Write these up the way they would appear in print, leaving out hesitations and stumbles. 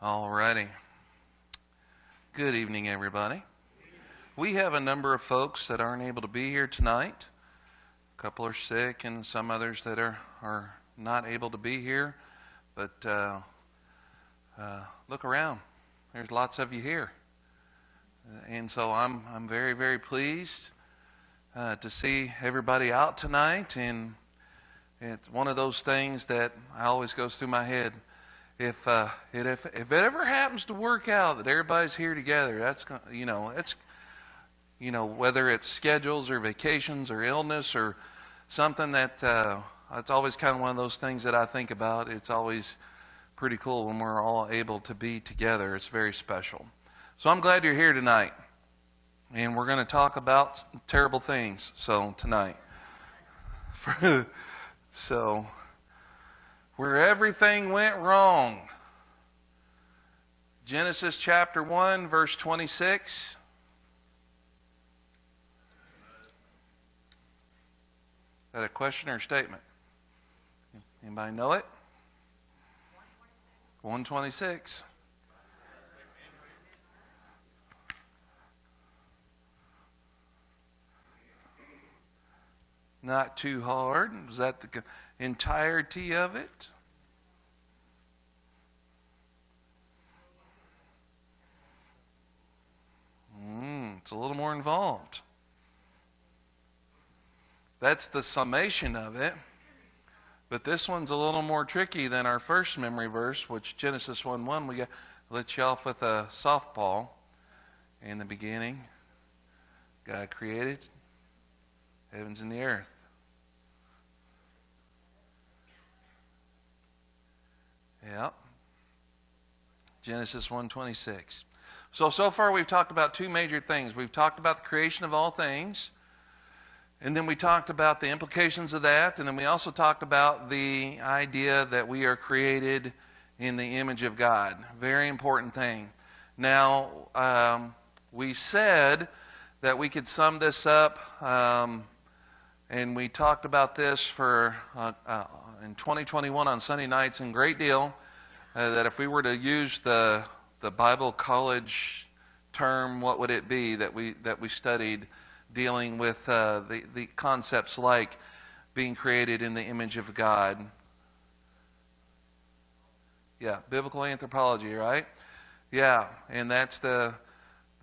Alrighty. Good evening, everybody. We have a number of folks that aren't able to be here tonight. A couple are sick and some others that are not able to be here. But look around. There's lots of you here. And so I'm very, very pleased to see everybody out tonight. And it's one of those things that always goes through my head. If it ever happens to work out that everybody's here together, that's whether it's schedules or vacations or illness or something that it's always kind of one of those things that I think about. It's always pretty cool when we're all able to be together. It's very special. So I'm glad you're here tonight, and we're going to talk about terrible things. So tonight, so. Where everything went wrong. Genesis chapter 1, verse 26. Is that a question or a statement? Anybody know it? 126. Not too hard. Was that the entirety of it? It's a little more involved. That's the summation of it. But this one's a little more tricky than our first memory verse, which Genesis 1:1. We let you off with a softball. In the beginning, God created heavens and the earth. Yep. Genesis 1:26. So far we've talked about two major things. We've talked about the creation of all things, and then we talked about the implications of that, and then we also talked about the idea that we are created in the image of God. Very important thing. Now, we said that we could sum this up, and we talked about this for in 2021 on Sunday nights in great deal, that if we were to use the Bible college term, what would it be that we studied dealing with the concepts like being created in the image of God? Yeah, biblical anthropology, right? Yeah, and that's the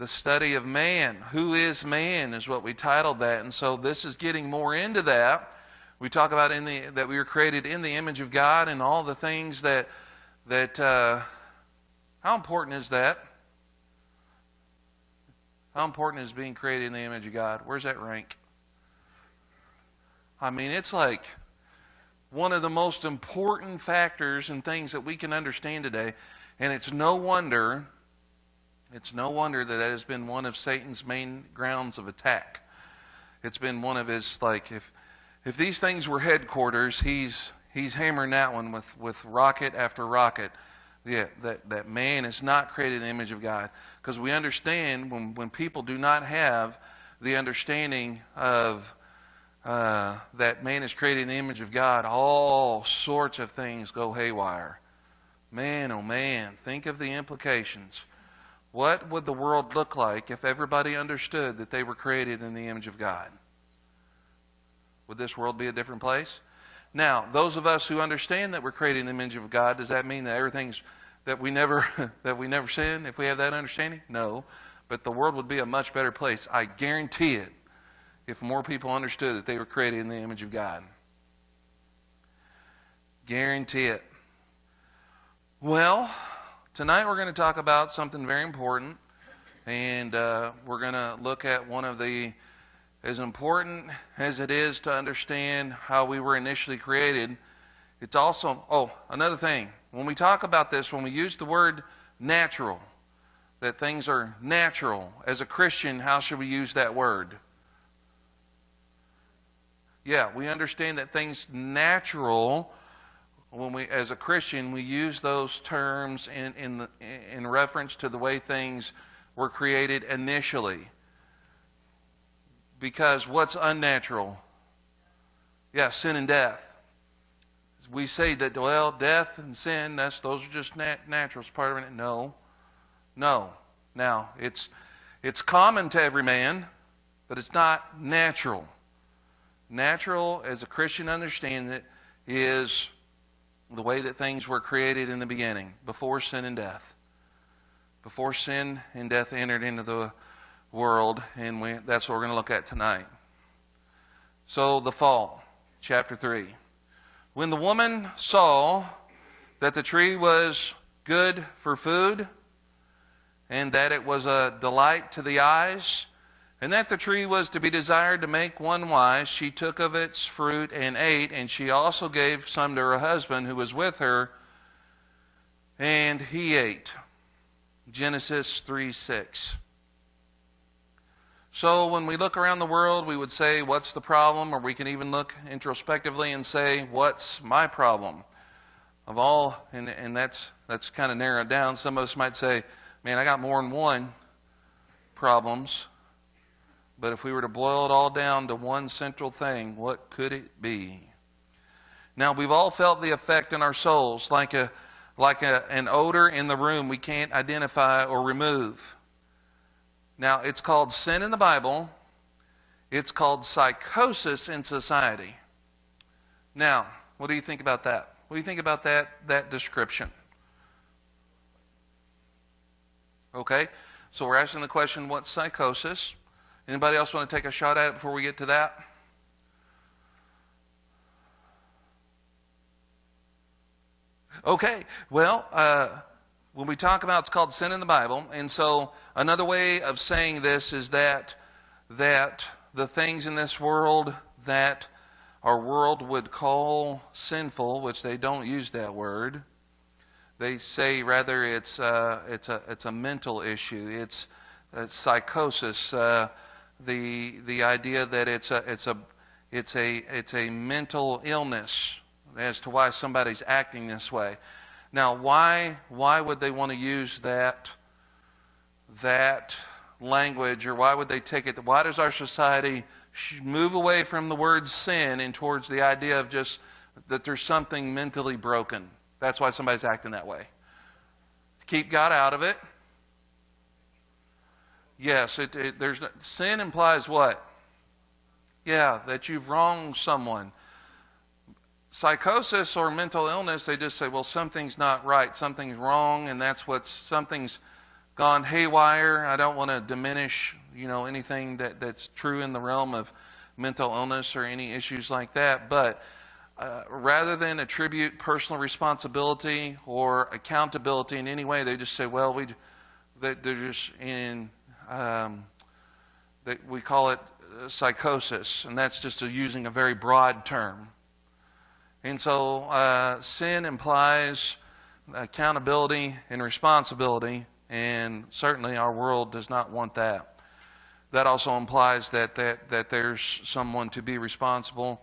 study of man. Who is man is what we titled that. And so this is getting more into that. We talk about that we were created in the image of God and all the things that how important is that? How important is being created in the image of God? Where's that rank? I mean, it's like one of the most important factors and things that we can understand today. And it's no wonder that has been one of Satan's main grounds of attack. It's been one of his, like, if these things were headquarters, he's hammering that one with rocket after rocket. Yeah, that man is not created in the image of God. Because we understand when people do not have the understanding of that man is created in the image of God, all sorts of things go haywire. Man, oh man, think of the implications. What would the world look like if everybody understood that they were created in the image of God? Would this world be a different place? Now, those of us who understand that we're created in the image of God, does that mean that everything's that we never sin if we have that understanding? No. But the world would be a much better place. I guarantee it, if more people understood that they were created in the image of God. Guarantee it. Well, tonight we're going to talk about something very important, and we're going to look at one of the, as important as it is to understand how we were initially created, it's also, another thing. When we talk about this, when we use the word natural, that things are natural, as a Christian, how should we use that word? Yeah, we understand that things natural, when we, as a Christian, we use those terms in reference to the way things were created initially. Because what's unnatural? Yeah, sin and death. we say that, well, death and sin, those are just natural. It's part of it. No. Now, it's common to every man, but it's not natural. Natural, as a Christian understands it, is the way that things were created in the beginning, before sin and death. Before sin and death entered into the world, and that's what we're going to look at tonight. So, the fall, chapter 3. When the woman saw that the tree was good for food, and that it was a delight to the eyes, and that the tree was to be desired to make one wise, she took of its fruit and ate, and she also gave some to her husband who was with her, and he ate. Genesis 3:6. So when we look around the world, we would say, what's the problem? Or we can even look introspectively and say, what's my problem? Of all, and that's kind of narrowed down. Some of us might say, man, I got more than one problems. But if we were to boil it all down to one central thing, what could it be? Now, we've all felt the effect in our souls, like an odor in the room we can't identify or remove. Now, it's called sin in the Bible. It's called psychosis in society. Now, what do you think about that? What do you think about that description? Okay, so we're asking the question, what's psychosis? Anybody else want to take a shot at it before we get to that? Okay, well, when we talk about, it's called sin in the Bible, and so another way of saying this is that the things in this world that our world would call sinful, which they don't use that word, they say rather it's a mental issue. It's psychosis. The idea that it's a mental illness as to why somebody's acting this way. Now, why would they want to use that language, or why would they take it? Why does our society move away from the word sin and towards the idea of just that there's something mentally broken? That's why somebody's acting that way. Keep God out of it. Yes, sin implies what? Yeah, that you've wronged someone. Psychosis or mental illness, they just say, well, something's not right, something's wrong, and something's gone haywire. I don't want to diminish, anything that's true in the realm of mental illness or any issues like that, but rather than attribute personal responsibility or accountability in any way, they just say, well, they're just in, we call it psychosis, and that's just using a very broad term. And so sin implies accountability and responsibility, and certainly our world does not want that. That also implies that there's someone to be responsible,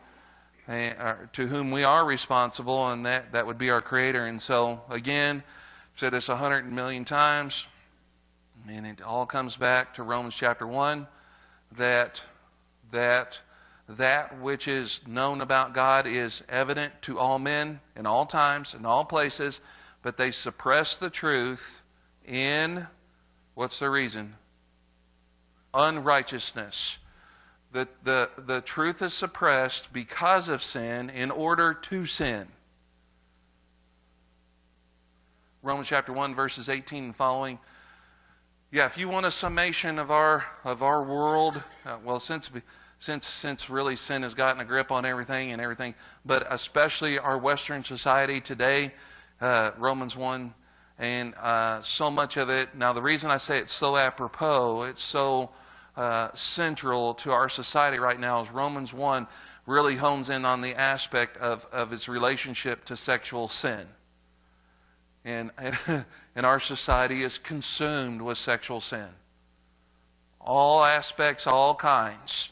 to whom we are responsible, and that would be our Creator. And so, again, I've said this 100 million times, and it all comes back to Romans chapter 1, that which is known about God is evident to all men in all times, in all places, but they suppress the truth in, what's the reason? Unrighteousness. The truth is suppressed because of sin in order to sin. Romans chapter 1, verses 18 and following. Yeah, if you want a summation of our world, well, since really sin has gotten a grip on everything, but especially our Western society today, Romans 1, and so much of it. Now, the reason I say it's so apropos, it's so central to our society right now, is Romans 1 really hones in on the aspect of its relationship to sexual sin. And our society is consumed with sexual sin. All aspects, all kinds.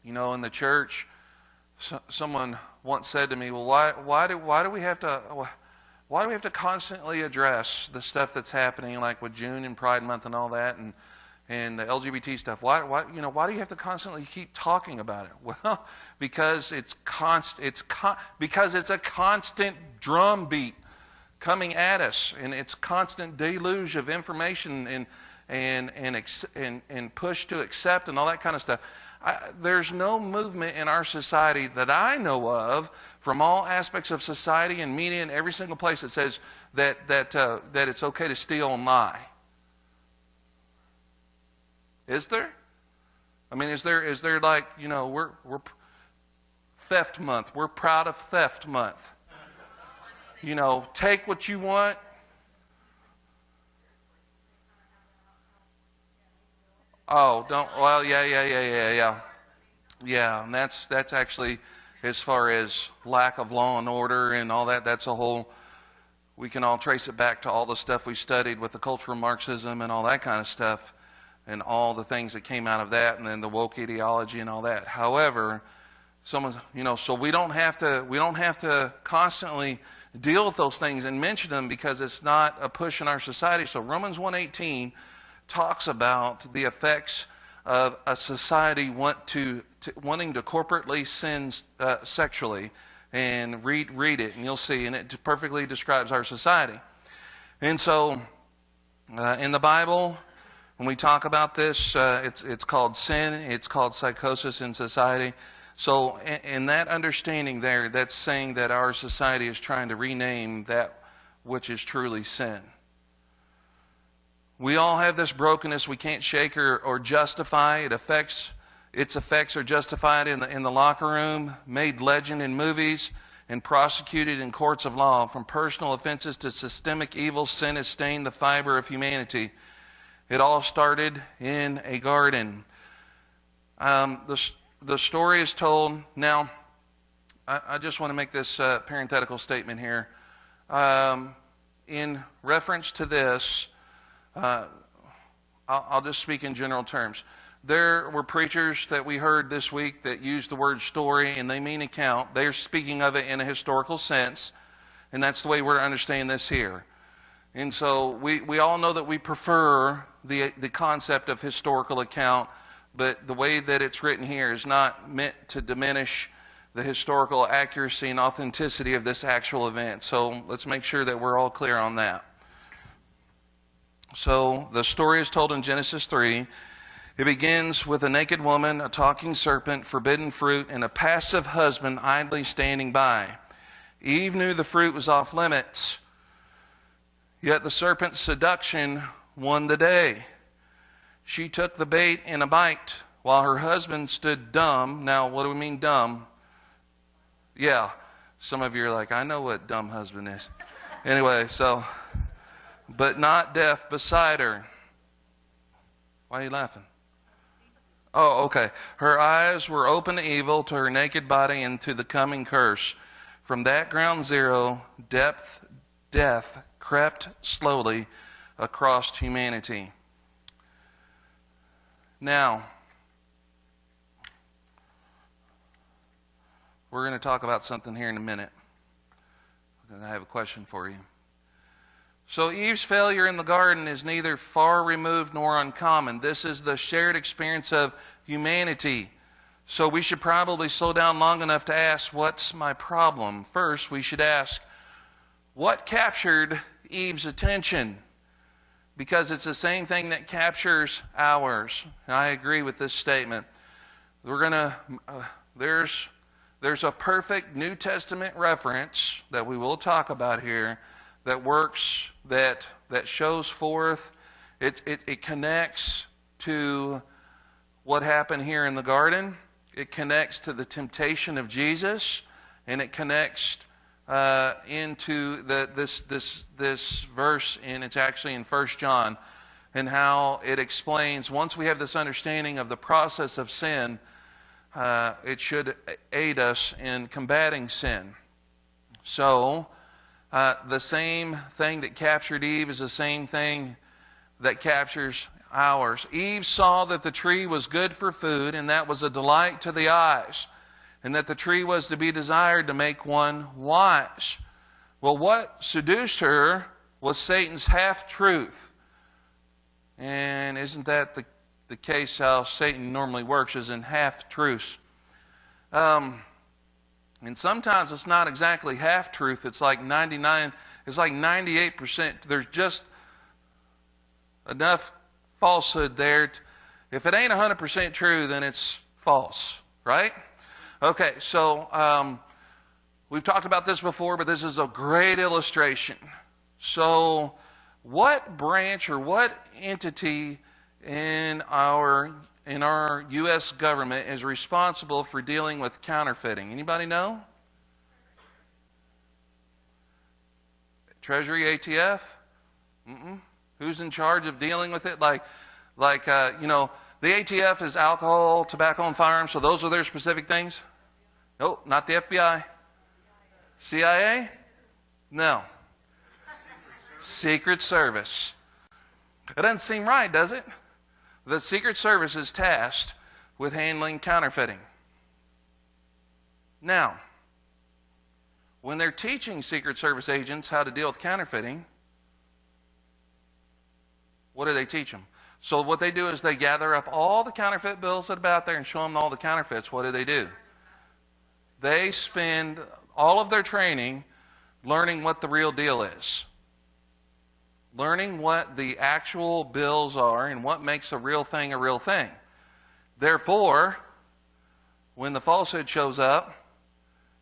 In the church, someone once said to me, "Well, why do we have to constantly address the stuff that's happening, like with June and Pride Month and all that?" And and the LGBT stuff. Why do you have to constantly keep talking about it? Well, because it's because it's a constant drumbeat coming at us, and it's constant deluge of information and push to accept and all that kind of stuff. There's no movement in our society that I know of, from all aspects of society and media and every single place, that says that it's okay to steal and lie. Is there? I mean, is there like, we're Theft Month. We're proud of Theft Month. Take what you want. Oh, don't. Well, yeah. Yeah, and that's actually, as far as lack of law and order and all that, that's a whole. We can all trace it back to all the stuff we studied with the cultural Marxism and all that kind of stuff, and all the things that came out of that, and then the woke ideology and all that. However, so we don't have to constantly deal with those things and mention them, because it's not a push in our society. So Romans 1:18 talks about the effects of a society wanting to corporately sin sexually, and read it, and you'll see, and it perfectly describes our society. And so, in the Bible, when we talk about this, it's called sin. It's called psychosis in society. So, in that understanding there, that's saying that our society is trying to rename that which is truly sin. We all have this brokenness we can't shake or justify. Its effects are justified in the locker room, made legend in movies, and prosecuted in courts of law. From personal offenses to systemic evil, sin has stained the fiber of humanity. It all started in a garden. The story is told. Now, I just want to make this parenthetical statement here. In reference to this, I'll just speak in general terms. There were preachers that we heard this week that used the word story, and they mean account. They're speaking of it in a historical sense, and that's the way we're understanding this here. And so we all know that we prefer the concept of historical account, but the way that it's written here is not meant to diminish the historical accuracy and authenticity of this actual event. So let's make sure that we're all clear on that. So the story is told in Genesis 3. It begins with a naked woman, a talking serpent, forbidden fruit, and a passive husband idly standing by. Eve knew the fruit was off limits, yet the serpent's seduction won the day. She took the bait in a bite, while her husband stood dumb. Now, what do we mean dumb? Yeah, some of you are like, I know what dumb husband is. Anyway, but not deaf beside her. Why are you laughing? Oh, okay. Her eyes were open to evil, to her naked body, and to the coming curse. From that ground zero, death crept slowly across humanity. Now, we're going to talk about something here in a minute. I have a question for you. So Eve's failure in the garden is neither far removed nor uncommon. This is the shared experience of humanity. So we should probably slow down long enough to ask, what's my problem? First, we should ask, what captured Eve's attention? Because it's the same thing that captures ours. And I agree with this statement. There's a perfect New Testament reference that we will talk about here that works, that shows forth, it connects to what happened here in the garden. It connects to the temptation of Jesus, and it connects into this verse, and it's actually in 1 John, and how it explains, once we have this understanding of the process of sin, it should aid us in combating sin. So, the same thing that captured Eve is the same thing that captures ours. Eve saw that the tree was good for food, and that was a delight to the eyes, and that the tree was to be desired to make one wise. Well, what seduced her was Satan's half-truth. And isn't that the case how Satan normally works, is in half-truths? And sometimes it's not exactly half-truth. It's like 98%. There's just enough falsehood there. If it ain't 100% true, then it's false, right? Okay, so we've talked about this before, but this is a great illustration. So what branch or what entity in our U.S. government is responsible for dealing with counterfeiting? Anybody know? Treasury, ATF? Who's in charge of dealing with it? The ATF is alcohol, tobacco, and firearms, so those are their specific things? Nope, not the FBI. CIA? No. Secret Service. It doesn't seem right, does it? The Secret Service is tasked with handling counterfeiting. Now, when they're teaching Secret Service agents how to deal with counterfeiting, what do they teach them? So what they do is they gather up all the counterfeit bills that are out there and show them all the counterfeits. What do? They spend all of their training learning what the real deal is. Learning what the actual bills are and what makes a real thing a real thing. Therefore, when the falsehood shows up,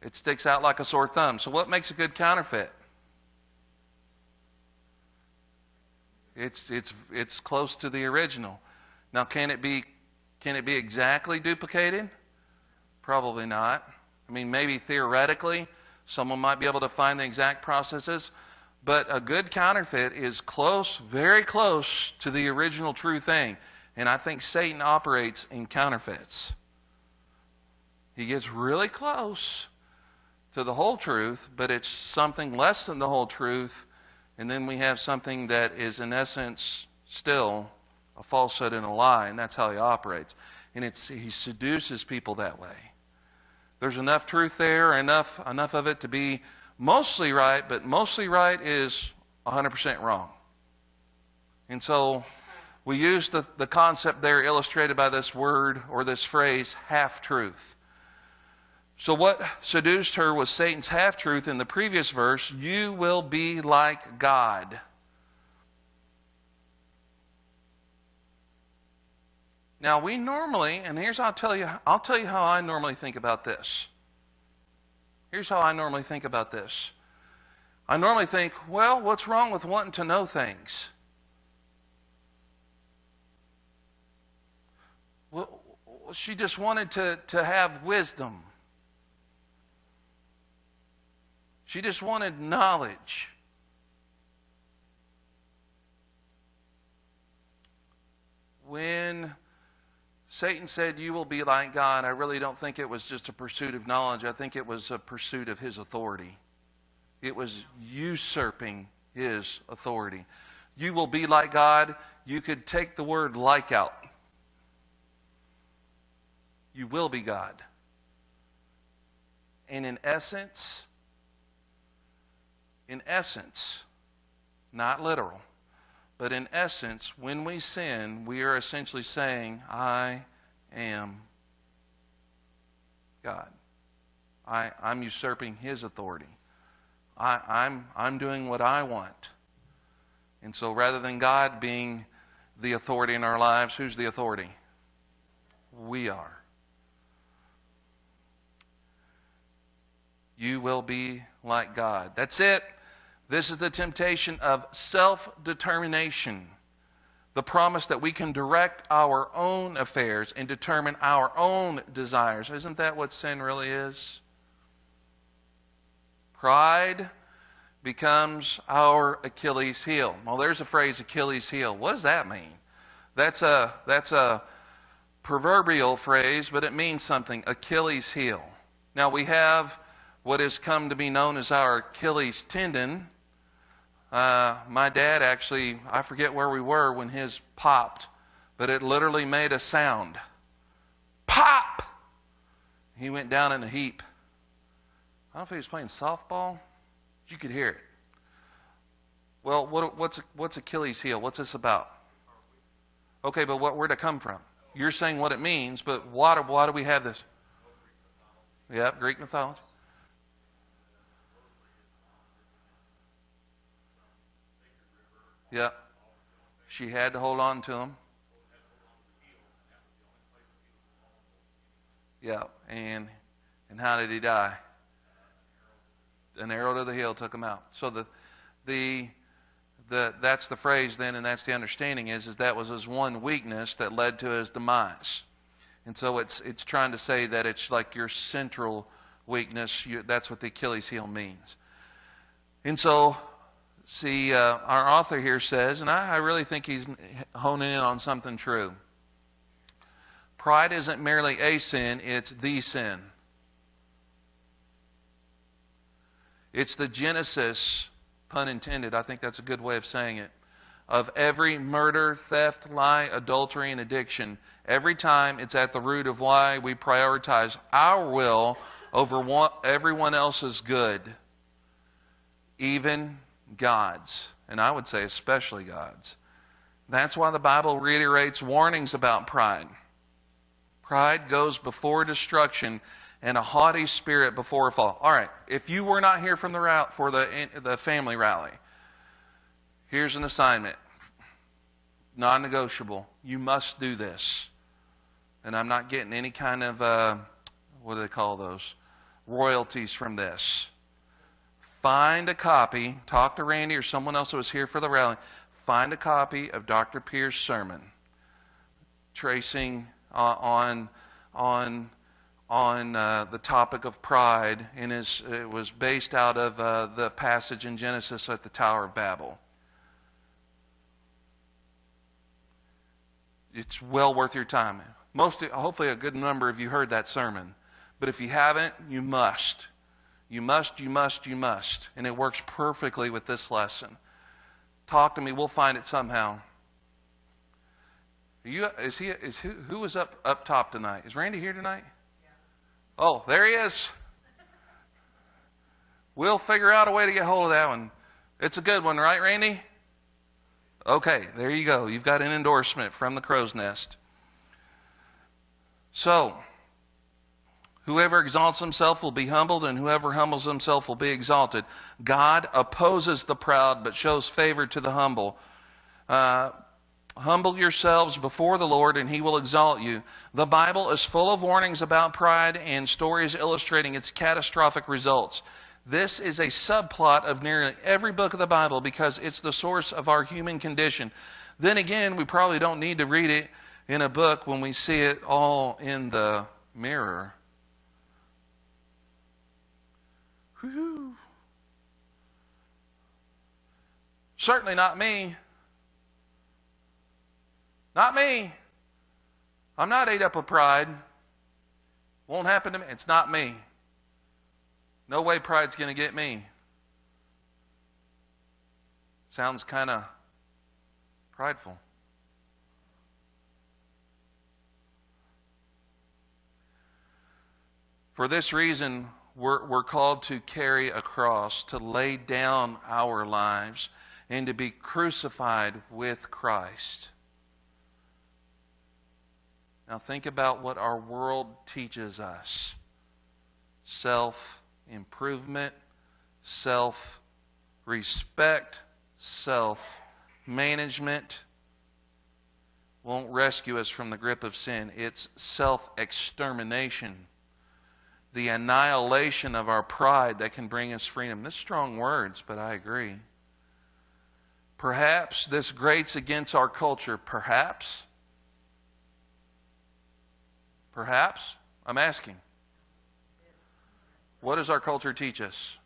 it sticks out like a sore thumb. So what makes a good counterfeit? It's close to the original. Now, can it be exactly duplicated? Probably not. I mean, maybe theoretically, someone might be able to find the exact processes, but a good counterfeit is close, very close to the original true thing. And I think Satan operates in counterfeits. He gets really close to the whole truth, but it's something less than the whole truth, and then we have something that is in essence still a falsehood and a lie, and that's how he operates. And he seduces people that way. There's enough truth there, enough of it to be mostly right, but mostly right is 100% wrong. And so we use the concept there illustrated by this word or this phrase, half-truth. So what seduced her was Satan's half-truth in the previous verse, you will be like God. Now we normally, and I'll tell you how I normally think about this. Here's how I normally think about this. I normally think, well, what's wrong with wanting to know things? Well, she just wanted to have wisdom. She just wanted knowledge. When Satan said, you will be like God, I really don't think it was just a pursuit of knowledge. I think it was a pursuit of his authority. It was usurping his authority. You will be like God. You could take the word like out. You will be God. And in essence, not literal, but in essence, when we sin, we are essentially saying, I am God. I'm usurping his authority. I'm doing what I want. And so rather than God being the authority in our lives, who's the authority? We are. You will be like God. That's it. This is the temptation of self-determination. The promise that we can direct our own affairs and determine our own desires. Isn't that what sin really is? Pride becomes our Achilles heel. Well, there's a phrase, Achilles heel. What does that mean? That's a proverbial phrase, but it means something. Achilles heel. Now we have what has come to be known as our Achilles tendon. My dad actually, I forget where we were when his popped, but it literally made a sound. Pop! He went down in a heap. I don't know if he was playing softball. You could hear it. Well, what's Achilles heel? What's this about? Okay, but where'd it come from? You're saying what it means, but why do we have this? Yep, Greek mythology. Yep. She had to hold on to him. Yeah, and how did he die? An arrow to the heel took him out. So that's the phrase then, and that's the understanding is that was his one weakness that led to his demise. And so it's trying to say that it's like your central weakness. That's what the Achilles heel means. And so, see, our author here says, and I really think he's honing in on something true. Pride isn't merely a sin, it's the sin. It's the genesis, pun intended, I think that's a good way of saying it, of every murder, theft, lie, adultery, and addiction. Every time it's at the root of why we prioritize our will over everyone else's good, even God's. And I would say especially God's. That's why the Bible reiterates warnings about pride. Pride goes before destruction, and a haughty spirit before a fall. All right, if you were not here from for the family rally, here's an assignment. Non-negotiable. You must do this. And I'm not getting any kind of, what do they call those? Royalties from this. Find a copy. Talk to Randy or someone else who was here for the rally. Find a copy of Dr. Pierce's sermon, tracing on the topic of pride, and it was based out of the passage in Genesis at the Tower of Babel. It's well worth your time. Hopefully a good number of you heard that sermon. But if you haven't, you must. You must. And it works perfectly with this lesson. Talk to me. We'll find it somehow. Who was up top tonight? Is Randy here tonight? Yeah. Oh, there he is. We'll figure out a way to get hold of that one. It's a good one, right, Randy? Okay, there you go. You've got an endorsement from the Crow's Nest. So, whoever exalts himself will be humbled, and whoever humbles himself will be exalted. God opposes the proud, but shows favor to the humble. Humble yourselves before the Lord, and He will exalt you. The Bible is full of warnings about pride and stories illustrating its catastrophic results. This is a subplot of nearly every book of the Bible because it's the source of our human condition. Then again, we probably don't need to read it in a book when we see it all in the mirror. Whew. Certainly not me. Not me. I'm not ate up with pride. Won't happen to me. It's not me. No way pride's going to get me. Sounds kind of prideful. For this reason, we're called to carry a cross, to lay down our lives, and to be crucified with Christ. Now think about what our world teaches us. Self-improvement, self-respect, self-management won't rescue us from the grip of sin. It's self-extermination, the annihilation of our pride that can bring us freedom. This is strong words, but I agree. Perhaps this grates against our culture. Perhaps. Perhaps. I'm asking. What does our culture teach us?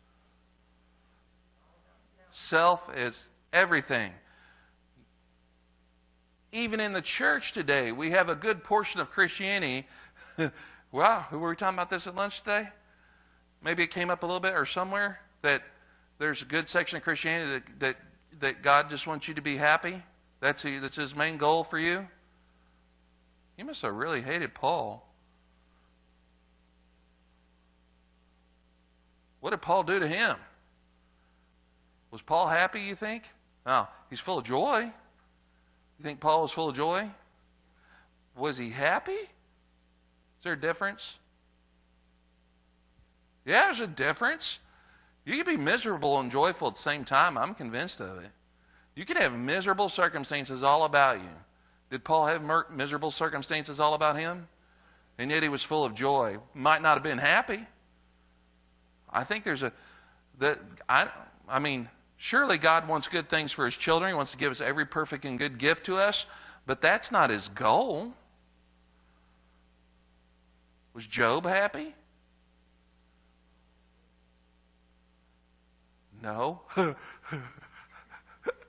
Self is everything. Even in the church today, we have a good portion of Christianity. Wow, who were we talking about this at lunch today? Maybe it came up a little bit or somewhere that there's a good section of Christianity that God just wants you to be happy. That's His main goal for you. You must have really hated Paul. What did Paul do to him? Was Paul happy, you think? No, he's full of joy. You think Paul was full of joy? Was he happy? Is there a difference? Yeah, there's a difference. You can be miserable and joyful at the same time. I'm convinced of it. You can have miserable circumstances all about you. Did Paul have miserable circumstances all about him? And yet he was full of joy. Might not have been happy. I think there's surely God wants good things for His children. He wants to give us every perfect and good gift to us. But that's not His goal. Was Job happy? No.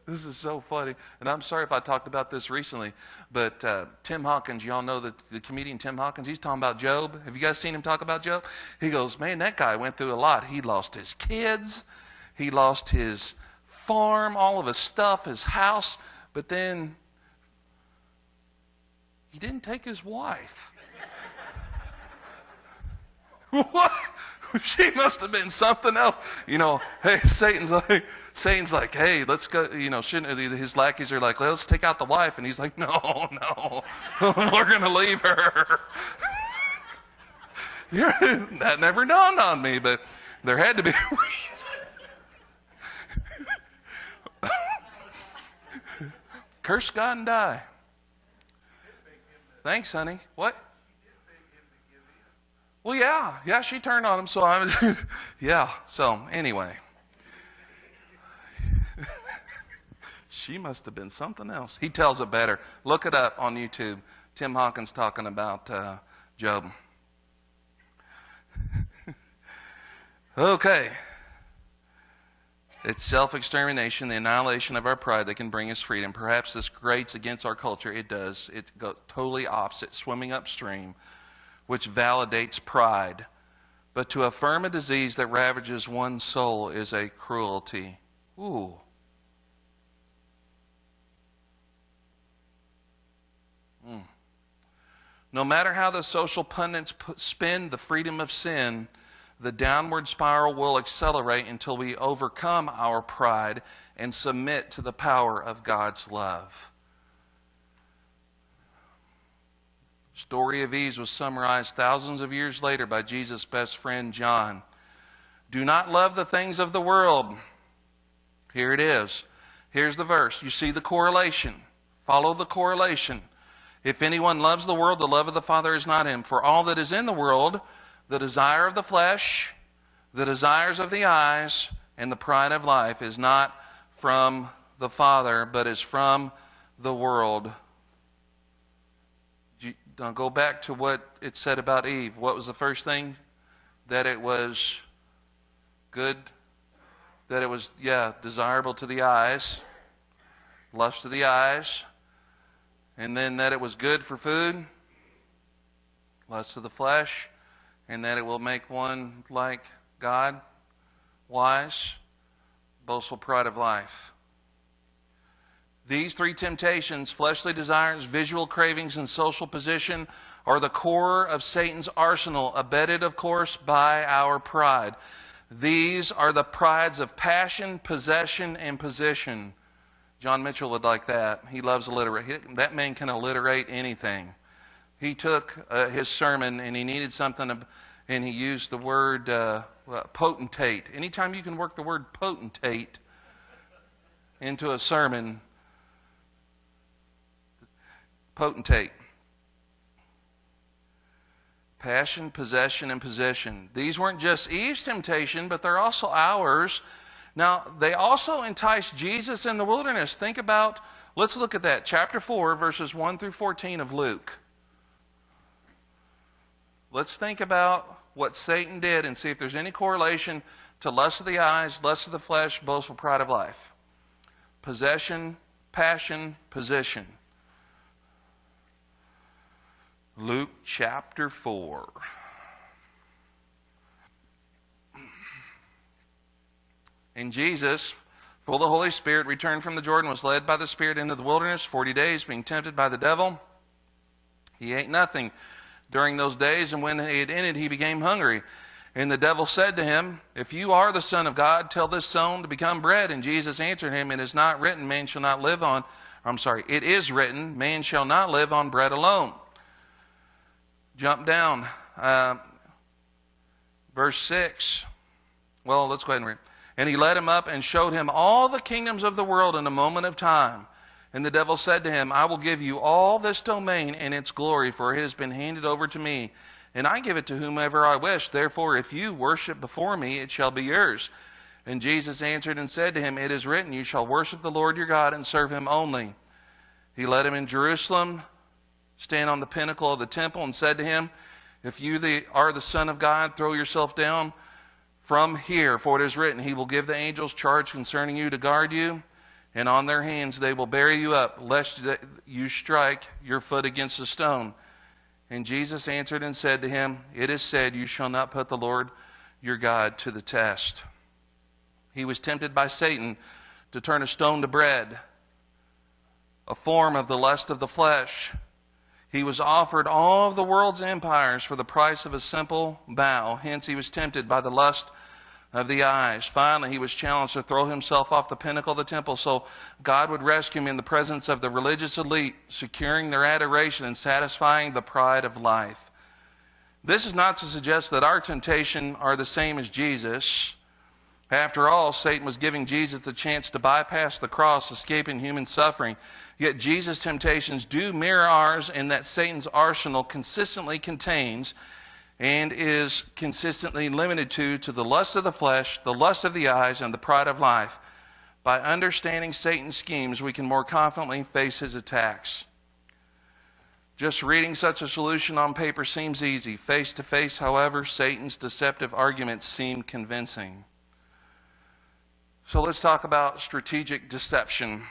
This is so funny. And I'm sorry if I talked about this recently, but Tim Hawkins, y'all know the comedian Tim Hawkins, he's talking about Job. Have you guys seen him talk about Job? He goes, man, that guy went through a lot. He lost his kids. He lost his farm, all of his stuff, his house. But then he didn't take his wife. What? She must have been something else. You know, hey, Satan's like, hey, let's go. You know, his lackeys are like, let's take out the wife. And he's like, no, we're going to leave her. That never dawned on me, but there had to be a reason. Curse God and die. Thanks, honey. What? Well, yeah, she turned on him, so I was, yeah, so anyway. She must have been something else. He tells it better. Look it up on YouTube. Tim Hawkins talking about Job. Okay. It's self-extermination, the annihilation of our pride that can bring us freedom. Perhaps this grates against our culture. It does. It goes totally opposite, swimming upstream, which validates pride. But to affirm a disease that ravages one's soul is a cruelty. Ooh. No matter how the social pundits spin the freedom of sin, the downward spiral will accelerate until we overcome our pride and submit to the power of God's love. Story of Eve was summarized thousands of years later by Jesus' best friend John. Do not love the things of the world. Here it is. Here's the verse. You see the correlation. Follow the correlation. If anyone loves the world, the love of the Father is not in him. For all that is in the world, the desire of the flesh, the desires of the eyes, and the pride of life is not from the Father, but is from the world. Now go back to what it said about Eve. What was the first thing? That it was good, that it was, desirable to the eyes, lust of the eyes, and then that it was good for food, lust of the flesh, and that it will make one like God, wise, boastful pride of life. These three temptations, fleshly desires, visual cravings, and social position, are the core of Satan's arsenal, abetted, of course, by our pride. These are the prides of passion, possession, and position. John Mitchell would like that. He loves alliteration. That man can alliterate anything. He took his sermon and he needed something, and he used the word potentate. Anytime you can work the word potentate into a sermon, potentate. Passion, possession, and position. These weren't just Eve's temptation, but they're also ours. Now, they also enticed Jesus in the wilderness. Think about, let's look at that. Chapter 4, verses 1 through 14 of Luke. Let's think about what Satan did and see if there's any correlation to lust of the eyes, lust of the flesh, boastful pride of life. Possession, passion, position. Luke chapter 4. And Jesus, full of the Holy Spirit, returned from the Jordan, was led by the Spirit into the wilderness 40 days, being tempted by the devil. He ate nothing during those days, and when he had ended, he became hungry. And the devil said to him, If you are the Son of God, tell this stone to become bread. And Jesus answered him, It is written, man shall not live on bread alone, Jump down. Verse 6. Well, let's go ahead and read. And he led him up and showed him all the kingdoms of the world in a moment of time. And the devil said to him, I will give you all this domain and its glory, for it has been handed over to me, and I give it to whomever I wish. Therefore, if you worship before me, it shall be yours. And Jesus answered and said to him, It is written, You shall worship the Lord your God and serve him only. He led him in Jerusalem, stand on the pinnacle of the temple, and said to him, If you are the Son of God, throw yourself down from here, for it is written, He will give the angels charge concerning you to guard you, and on their hands they will bear you up, lest you strike your foot against a stone. And Jesus answered and said to him, It is said, You shall not put the Lord your God to the test. He was tempted by Satan to turn a stone to bread, a form of the lust of the flesh. He was offered all of the world's empires for the price of a simple vow. Hence he was tempted by the lust of the eyes. Finally, he was challenged to throw himself off the pinnacle of the temple so God would rescue him in the presence of the religious elite, securing their adoration and satisfying the pride of life. This is not to suggest that our temptation are the same as Jesus. After all, Satan was giving Jesus the chance to bypass the cross, escaping human suffering. Yet Jesus' temptations do mirror ours in that Satan's arsenal consistently contains and is consistently limited to the lust of the flesh, the lust of the eyes, and the pride of life. By understanding Satan's schemes, we can more confidently face his attacks. Just reading such a solution on paper seems easy. Face to face, however, Satan's deceptive arguments seem convincing. So let's talk about strategic deception.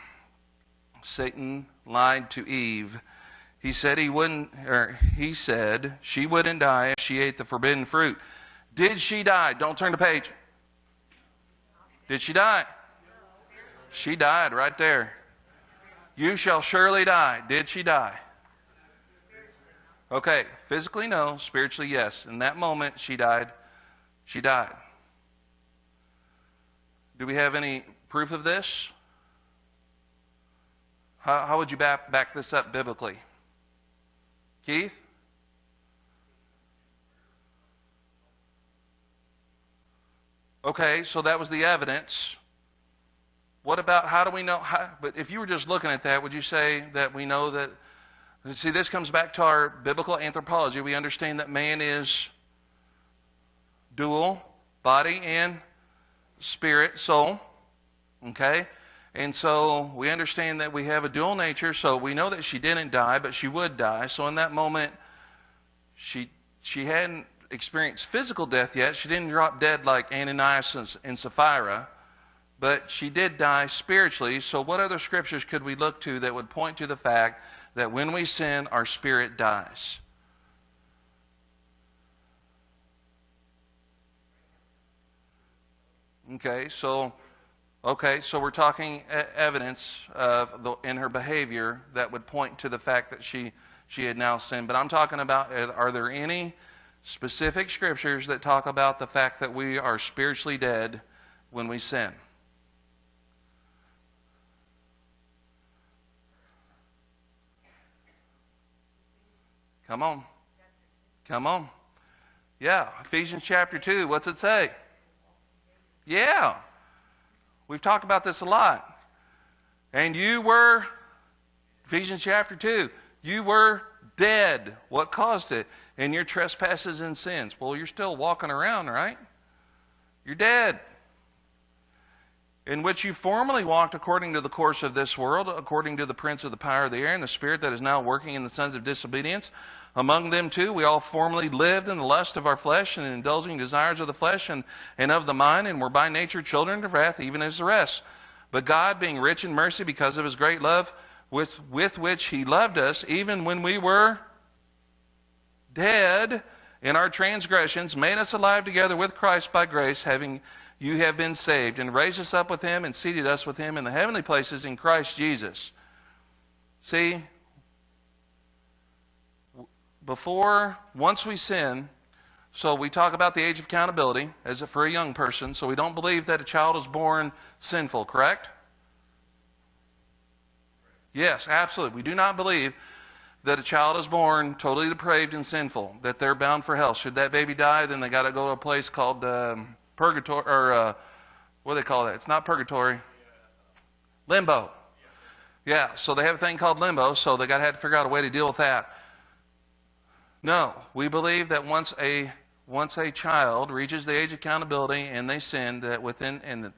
Satan lied to Eve. He said she wouldn't die if she ate the forbidden fruit. Did she die? Don't turn the page. Did she die? She died right there. You shall surely die. Did she die? Okay, physically no, spiritually yes. In that moment she died. She died. Do we have any proof of this? How would you back this up biblically? Keith? Okay, so that was the evidence. What about, how do we know? But if you were just looking at that, would you say that we know that? See, this comes back to our biblical anthropology. We understand that man is dual, body and spirit, soul. Okay? And so we understand that we have a dual nature, so we know that she didn't die, but she would die. So in that moment, she hadn't experienced physical death yet. She didn't drop dead like Ananias and Sapphira, but she did die spiritually. So what other scriptures could we look to that would point to the fact that when we sin, our spirit dies? Okay, so we're talking evidence of in her behavior that would point to the fact that she had now sinned. But I'm talking about, are there any specific scriptures that talk about the fact that we are spiritually dead when we sin? Come on. Come on. Yeah, Ephesians chapter 2, what's it say? Yeah. We've talked about this a lot. And you were, Ephesians chapter 2, you were dead. What caused it? In your trespasses and sins. Well, you're still walking around, right? You're dead. In which you formerly walked according to the course of this world, according to the prince of the power of the air, and the spirit that is now working in the sons of disobedience. Among them too, we all formerly lived in the lust of our flesh and indulging desires of the flesh and of the mind, and were by nature children of wrath, even as the rest. But God, being rich in mercy because of his great love with which he loved us, even when we were dead in our transgressions, made us alive together with Christ by grace, you have been saved, and raised us up with him and seated us with him in the heavenly places in Christ Jesus. See, once we sin, so we talk about the age of accountability as for a young person, so we don't believe that a child is born sinful, correct? Yes, absolutely. We do not believe that a child is born totally depraved and sinful, that they're bound for hell. Should that baby die, then they got to go to a place called purgatory, or what do they call that? It's not purgatory. Limbo. Yeah, so they have a thing called limbo, so they got to have to figure out a way to deal with that. No, we believe that once a child reaches the age of accountability and they sin, that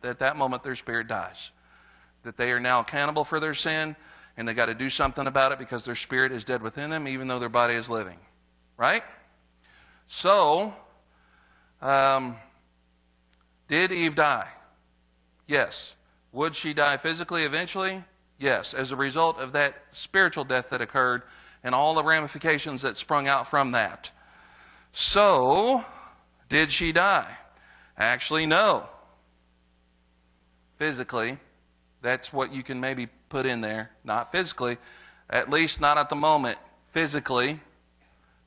at that moment their spirit dies. That they are now accountable for their sin, and they got to do something about it because their spirit is dead within them, even though their body is living. Right? So, did Eve die? Yes. Would she die physically eventually? Yes. As a result of that spiritual death that occurred and all the ramifications that sprung out from that. So, did she die? Actually, no. Physically. That's what you can maybe put in there. Not physically. At least not at the moment. Physically.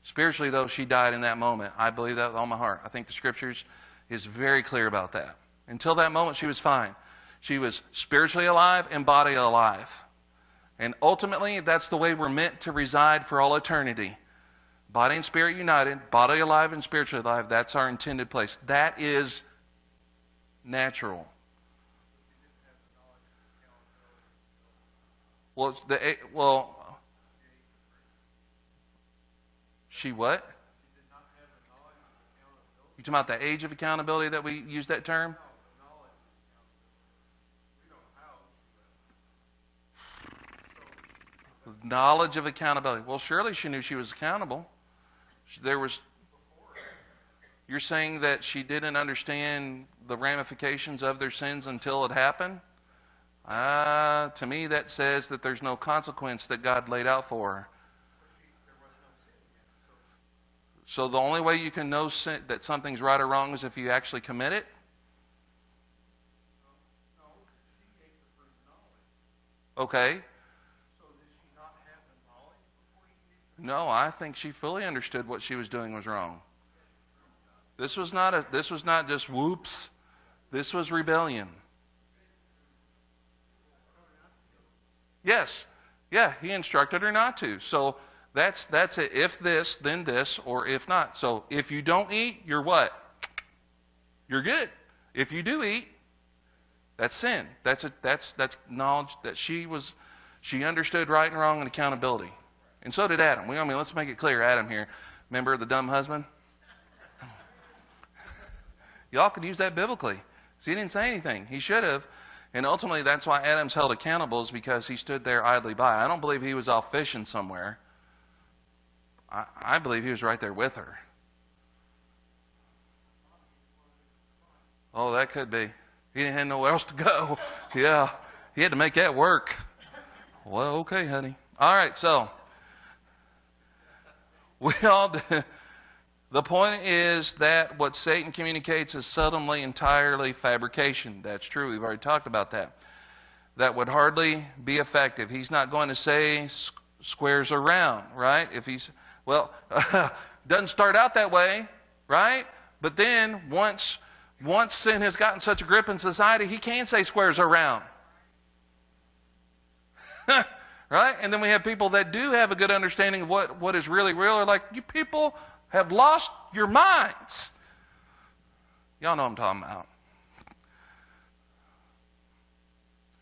Spiritually, though, she died in that moment. I believe that with all my heart. I think the Scriptures is very clear about that. Until that moment, she was fine. She was spiritually alive and body alive. And ultimately, that's the way we're meant to reside for all eternity. Body and spirit united, body alive and spiritually alive. That's our intended place. That is natural. She what? You talking about the age of accountability that we use that term? Knowledge of accountability. Well, surely she knew she was accountable. You're saying that she didn't understand the ramifications of their sins until it happened? To me, that says that there's no consequence that God laid out for her. So the only way you can know that something's right or wrong is if you actually commit it? Okay. No, I think she fully understood what she was doing was wrong. This was not just whoops. This was rebellion. Yes. Yeah, he instructed her not to. So that's it. If this, then this, or if not. So if you don't eat, you're what? You're good. If you do eat, that's sin. That's knowledge that she understood right and wrong and accountability. And so did Adam. Let's make it clear, Adam here. Remember the dumb husband? Y'all could use that biblically. See, he didn't say anything. He should have. And ultimately, that's why Adam's held accountable, is because he stood there idly by. I don't believe he was off fishing somewhere. I believe he was right there with her. Oh, that could be. He didn't have nowhere else to go. Yeah, he had to make that work. Well, okay, honey. All right, so the point is that what Satan communicates is seldomly entirely fabrication. That's true. We've already talked about that. That would hardly be effective. He's not going to say squares are round, right? Doesn't start out that way, right? But then once sin has gotten such a grip in society, he can say squares are round. Right? And then we have people that do have a good understanding of what is really real. Are like, you people have lost your minds. Y'all know what I'm talking about.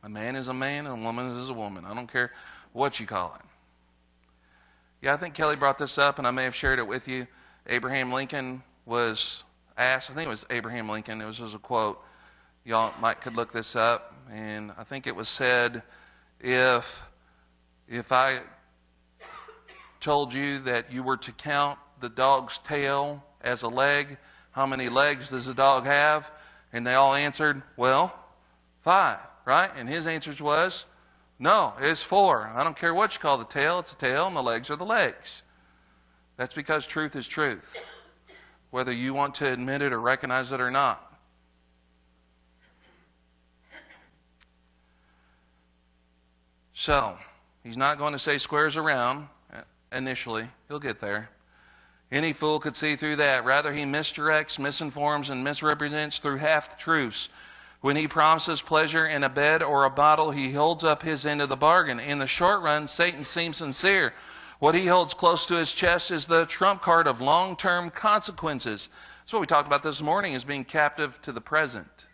A man is a man and a woman is a woman. I don't care what you call it. Yeah, I think Kelly brought this up, and I may have shared it with you. Abraham Lincoln was asked, I think it was Abraham Lincoln, it was a quote. Y'all could look this up, and I think it was said, if I told you that you were to count the dog's tail as a leg, how many legs does the dog have? And they all answered, well, 5, right? And his answer was, no, it's 4. I don't care what you call the tail, it's a tail, and the legs are the legs. That's because truth is truth, whether you want to admit it or recognize it or not. So, he's not going to say squares are round initially. He'll get there. Any fool could see through that. Rather, he misdirects, misinforms, and misrepresents through half-truths. When he promises pleasure in a bed or a bottle, he holds up his end of the bargain. In the short run, Satan seems sincere. What he holds close to his chest is the trump card of long-term consequences. That's what we talked about this morning, is being captive to the present.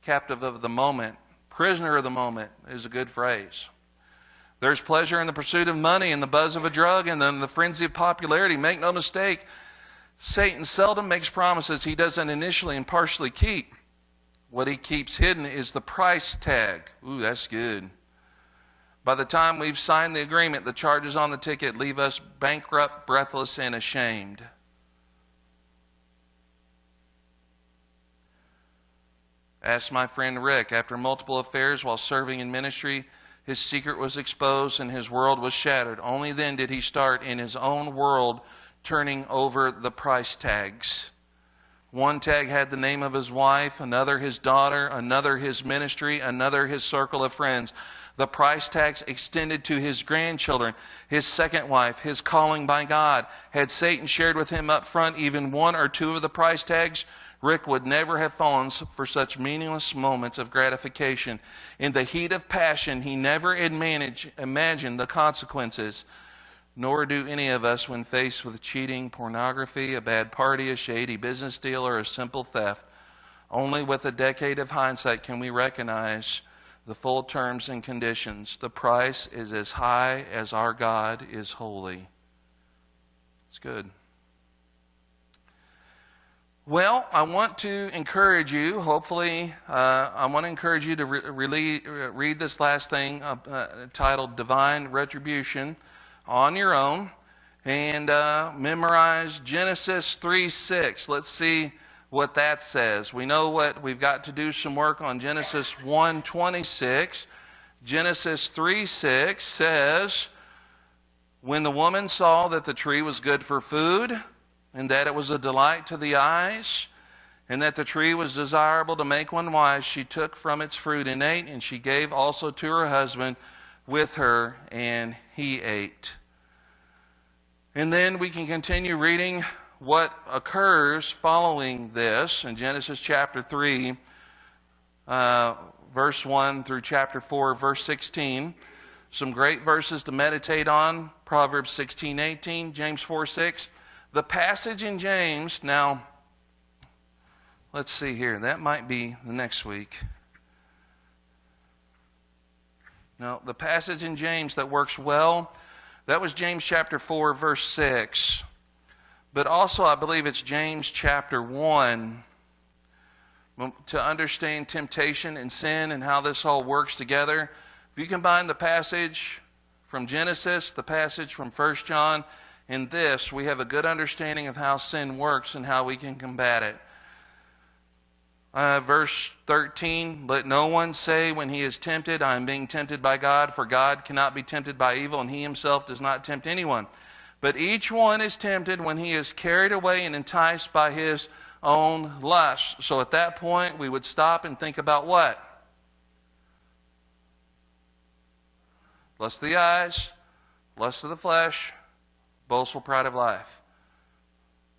Captive of the moment. Prisoner of the moment is a good phrase. There's pleasure in the pursuit of money and the buzz of a drug and then the frenzy of popularity. Make no mistake, Satan seldom makes promises he doesn't initially and partially keep. What he keeps hidden is the price tag. Ooh, that's good. By the time we've signed the agreement, the charges on the ticket leave us bankrupt, breathless, and ashamed. Ask my friend Rick. After multiple affairs while serving in ministry, his secret was exposed and his world was shattered. Only then did he start in his own world turning over the price tags. One tag had the name of his wife, another his daughter, another his ministry, another his circle of friends. The price tags extended to his grandchildren, his second wife, his calling by God. Had Satan shared with him up front even one or two of the price tags, Rick would never have fallen for such meaningless moments of gratification. In the heat of passion, he never imagined the consequences. Nor do any of us when faced with cheating, pornography, a bad party, a shady business deal, or a simple theft. Only with a decade of hindsight can we recognize the full terms and conditions. The price is as high as our God is holy. It's good. Well, I want to encourage you, hopefully, I want to encourage you to read this last thing titled Divine Retribution on your own and memorize Genesis 3:6. Let's see what that says. We know what we've got to do some work on Genesis 1:26. Genesis 3:6 says, when the woman saw that the tree was good for food, and that it was a delight to the eyes, and that the tree was desirable to make one wise, she took from its fruit and ate, and she gave also to her husband with her, and he ate. And then we can continue reading what occurs following this in Genesis chapter 3, verse 1 through chapter 4, verse 16. Some great verses to meditate on. Proverbs 16:18, James 4:6. The passage in James, now, let's see here. That might be the next week. No, the passage in James that works well, that was James chapter 4, verse 6. But also, I believe it's James chapter 1. To understand temptation and sin and how this all works together, if you combine the passage from Genesis, the passage from 1 John, in this, we have a good understanding of how sin works and how we can combat it. Verse 13, let no one say when he is tempted, I am being tempted by God, for God cannot be tempted by evil, and he himself does not tempt anyone. But each one is tempted when he is carried away and enticed by his own lust. So at that point, we would stop and think about what? Lust of the eyes, lust of the flesh, boastful pride of life.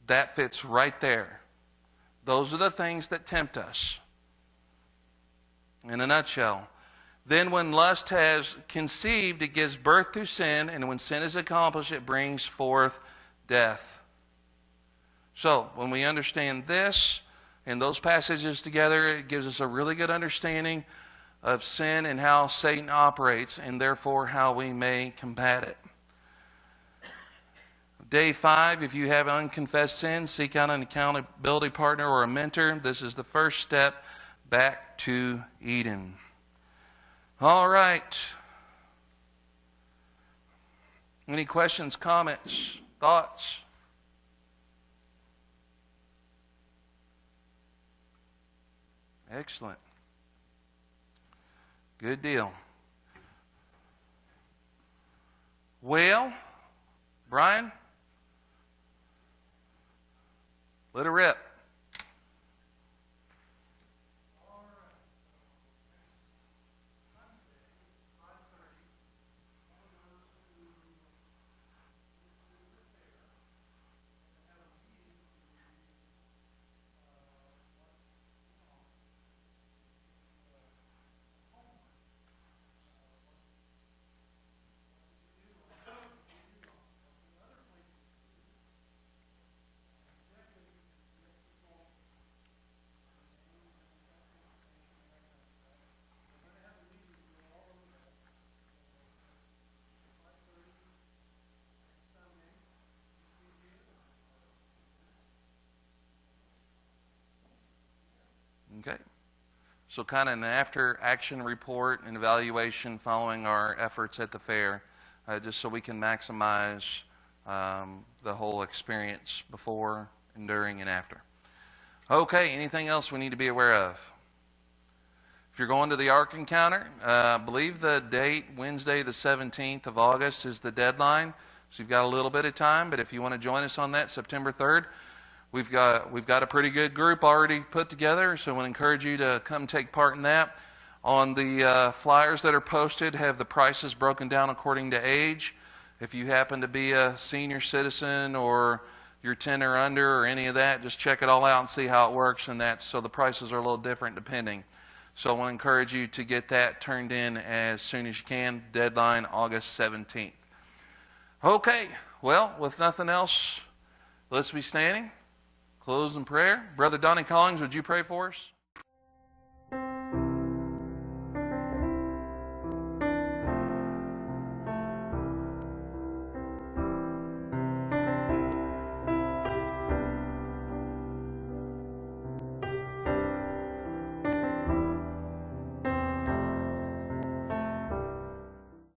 That fits right there. Those are the things that tempt us. In a nutshell. Then when lust has conceived, it gives birth to sin, and when sin is accomplished, it brings forth death. So, when we understand this and those passages together, it gives us a really good understanding of sin and how Satan operates, and therefore how we may combat it. Day 5, if you have unconfessed sin, seek out an accountability partner or a mentor. This is the first step back to Eden. All right. Any questions, comments, thoughts? Excellent. Good deal. Well, Brian? Let it rip. Okay. So kind of an after-action report and evaluation following our efforts at the fair, just so we can maximize the whole experience before, and during, and after. Okay, anything else we need to be aware of? If you're going to the Ark Encounter, I believe the date, Wednesday the 17th of August, is the deadline. So you've got a little bit of time, but if you want to join us on that, September 3rd, we've got a pretty good group already put together, so we'll encourage you to come take part in that. On the flyers that are posted, have the prices broken down according to age. If you happen to be a senior citizen or you're 10 or under or any of that, just check it all out and see how it works, and that's so the prices are a little different depending. So I want to encourage you to get that turned in as soon as you can. Deadline August 17th. Okay, well, with nothing else, let's be standing. Close in prayer. Brother Donnie Collins, would you pray for us?